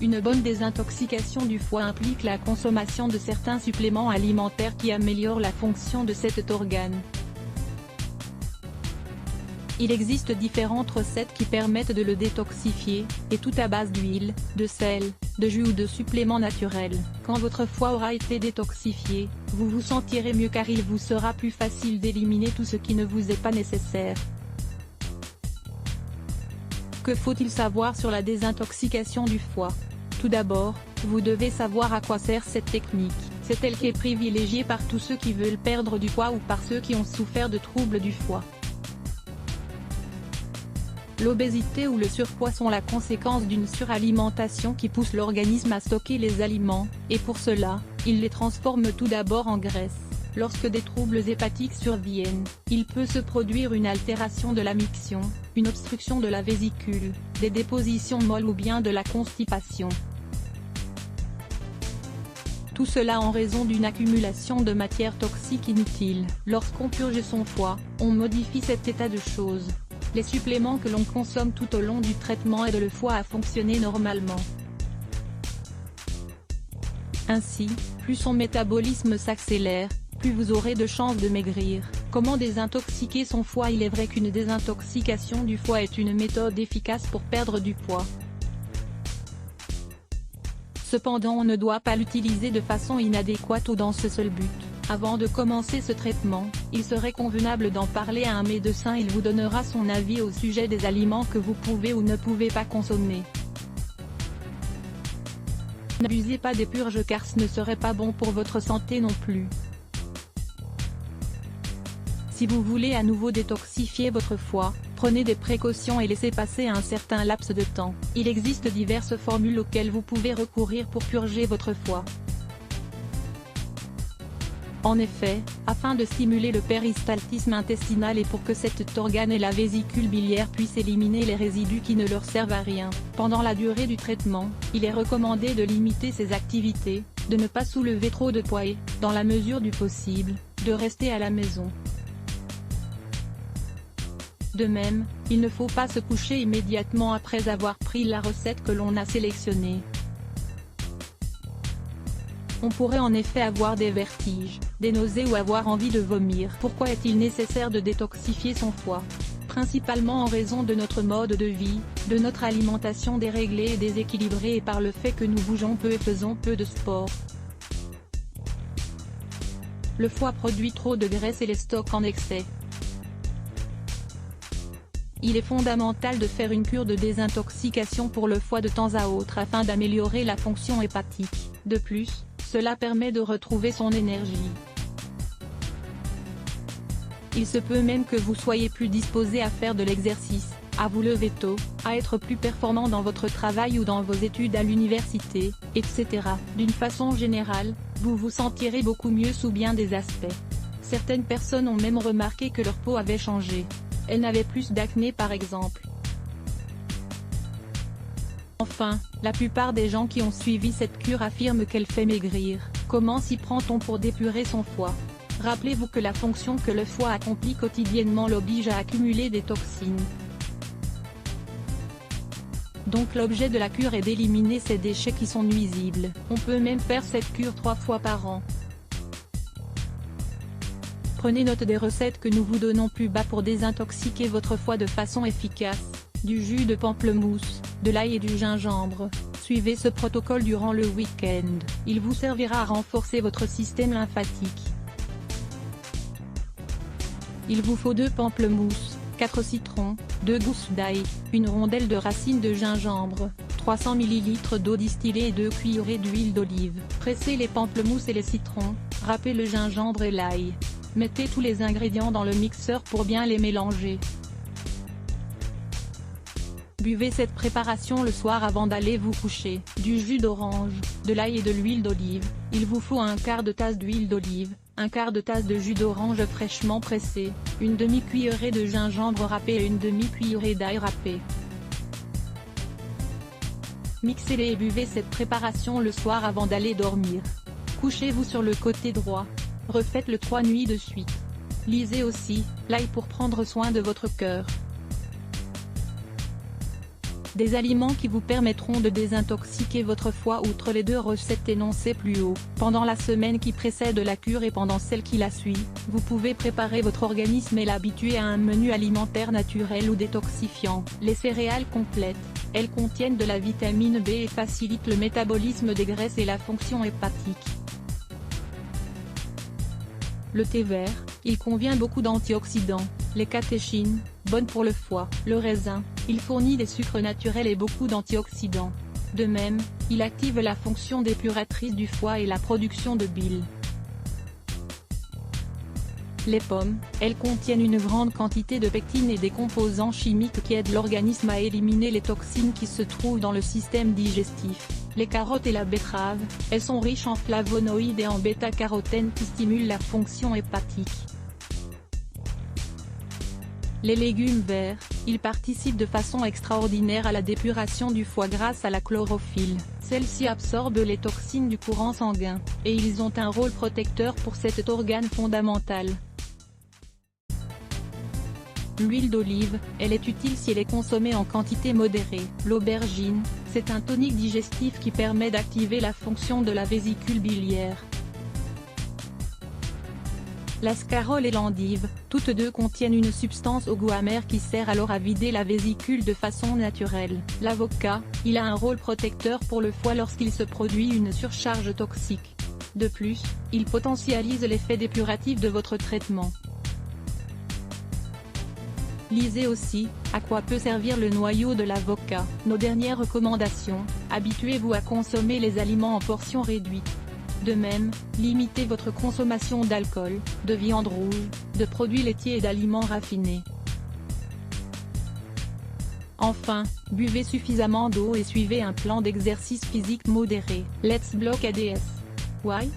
Une bonne désintoxication du foie implique la consommation de certains suppléments alimentaires qui améliorent la fonction de cet organe. Il existe différentes recettes qui permettent de le détoxifier, et tout à base d'huile, de sel, de jus ou de suppléments naturels. Quand votre foie aura été détoxifié, vous vous sentirez mieux car il vous sera plus facile d'éliminer tout ce qui ne vous est pas nécessaire. Que faut-il savoir sur la désintoxication du foie? Tout d'abord, vous devez savoir à quoi sert cette technique. C'est elle qui est privilégiée par tous ceux qui veulent perdre du poids ou par ceux qui ont souffert de troubles du foie. L'obésité ou le surpoids sont la conséquence d'une suralimentation qui pousse l'organisme à stocker les aliments, et pour cela, il les transforme tout d'abord en graisse. Lorsque des troubles hépatiques surviennent, il peut se produire une altération de la miction, une obstruction de la vésicule, des dépositions molles ou bien de la constipation. Tout cela en raison d'une accumulation de matières toxiques inutiles. Lorsqu'on purge son foie, on modifie cet état de choses. Les suppléments que l'on consomme tout au long du traitement aident le foie à fonctionner normalement. Ainsi, plus son métabolisme s'accélère, plus vous aurez de chances de maigrir. Comment désintoxiquer son foie? Il est vrai qu'une désintoxication du foie est une méthode efficace pour perdre du poids. Cependant, on ne doit pas l'utiliser de façon inadéquate ou dans ce seul but. Avant de commencer ce traitement, il serait convenable d'en parler à un médecin. Il vous donnera son avis au sujet des aliments que vous pouvez ou ne pouvez pas consommer. N'abusez pas des purges car ce ne serait pas bon pour votre santé non plus. Si vous voulez à nouveau détoxifier votre foie, prenez des précautions et laissez passer un certain laps de temps. Il existe diverses formules auxquelles vous pouvez recourir pour purger votre foie. En effet, afin de stimuler le péristaltisme intestinal et pour que cet organe et la vésicule biliaire puissent éliminer les résidus qui ne leur servent à rien, pendant la durée du traitement, il est recommandé de limiter ces activités, de ne pas soulever trop de poids et, dans la mesure du possible, de rester à la maison. De même, il ne faut pas se coucher immédiatement après avoir pris la recette que l'on a sélectionnée. On pourrait en effet avoir des vertiges, des nausées ou avoir envie de vomir. Pourquoi est-il nécessaire de détoxifier son foie? Principalement en raison de notre mode de vie, de notre alimentation déréglée et déséquilibrée et par le fait que nous bougeons peu et faisons peu de sport. Le foie produit trop de graisse et les stocke en excès. Il est fondamental de faire une cure de désintoxication pour le foie de temps à autre afin d'améliorer la fonction hépatique. De plus, cela permet de retrouver son énergie. Il se peut même que vous soyez plus disposé à faire de l'exercice, à vous lever tôt, à être plus performant dans votre travail ou dans vos études à l'université, etc. D'une façon générale, vous vous sentirez beaucoup mieux sous bien des aspects. Certaines personnes ont même remarqué que leur peau avait changé. Elles n'avaient plus d'acné par exemple. Enfin, la plupart des gens qui ont suivi cette cure affirment qu'elle fait maigrir. Comment s'y prend-on pour dépurer son foie? Rappelez-vous que la fonction que le foie accomplit quotidiennement l'oblige à accumuler des toxines. Donc l'objet de la cure est d'éliminer ces déchets qui sont nuisibles. On peut même faire cette cure 3 fois par an. Prenez note des recettes que nous vous donnons plus bas pour désintoxiquer votre foie de façon efficace. Du jus de pamplemousse, de l'ail et du gingembre. Suivez ce protocole durant le week-end. Il vous servira à renforcer votre système lymphatique. Il vous faut 2 pamplemousses, 4 citrons, 2 gousses d'ail, une rondelle de racine de gingembre, 300 ml d'eau distillée et 2 cuillerées d'huile d'olive. Pressez les pamplemousses et les citrons, râpez le gingembre et l'ail. Mettez tous les ingrédients dans le mixeur pour bien les mélanger. Buvez cette préparation le soir avant d'aller vous coucher. Du jus d'orange, de l'ail et de l'huile d'olive. Il vous faut un quart de tasse d'huile d'olive, un quart de tasse de jus d'orange fraîchement pressé, une demi-cuillerée de gingembre râpé et une demi-cuillerée d'ail râpé. Mixez-les et buvez cette préparation le soir avant d'aller dormir. Couchez-vous sur le côté droit. Refaites-le 3 nuits de suite. Lisez aussi, l'ail pour prendre soin de votre cœur. Des aliments qui vous permettront de désintoxiquer votre foie outre les 2 recettes énoncées plus haut. Pendant la semaine qui précède la cure et pendant celle qui la suit, vous pouvez préparer votre organisme et l'habituer à un menu alimentaire naturel ou détoxifiant. Les céréales complètes. Elles contiennent de la vitamine B et facilitent le métabolisme des graisses et la fonction hépatique. Le thé vert, il contient beaucoup d'antioxydants, les catéchines, bonnes pour le foie. Le raisin, il fournit des sucres naturels et beaucoup d'antioxydants. De même, il active la fonction dépuratrice du foie et la production de bile. Les pommes, elles contiennent une grande quantité de pectine et des composants chimiques qui aident l'organisme à éliminer les toxines qui se trouvent dans le système digestif. Les carottes et la betterave, elles sont riches en flavonoïdes et en bêta-carotène qui stimulent la fonction hépatique. Les légumes verts, ils participent de façon extraordinaire à la dépuration du foie grâce à la chlorophylle. Celle-ci absorbe les toxines du courant sanguin, et ils ont un rôle protecteur pour cet organe fondamental. L'huile d'olive, elle est utile si elle est consommée en quantité modérée. L'aubergine, c'est un tonique digestif qui permet d'activer la fonction de la vésicule biliaire. La scarole et l'endive, toutes deux contiennent une substance au goût amer qui sert alors à vider la vésicule de façon naturelle. L'avocat, il a un rôle protecteur pour le foie lorsqu'il se produit une surcharge toxique. De plus, il potentialise l'effet dépuratif de votre traitement. Lisez aussi, à quoi peut servir le noyau de l'avocat. Nos dernières recommandations, habituez-vous à consommer les aliments en portions réduites. De même, limitez votre consommation d'alcool, de viande rouge, de produits laitiers et d'aliments raffinés. Enfin, buvez suffisamment d'eau et suivez un plan d'exercice physique modéré. Let's block ADS. Why?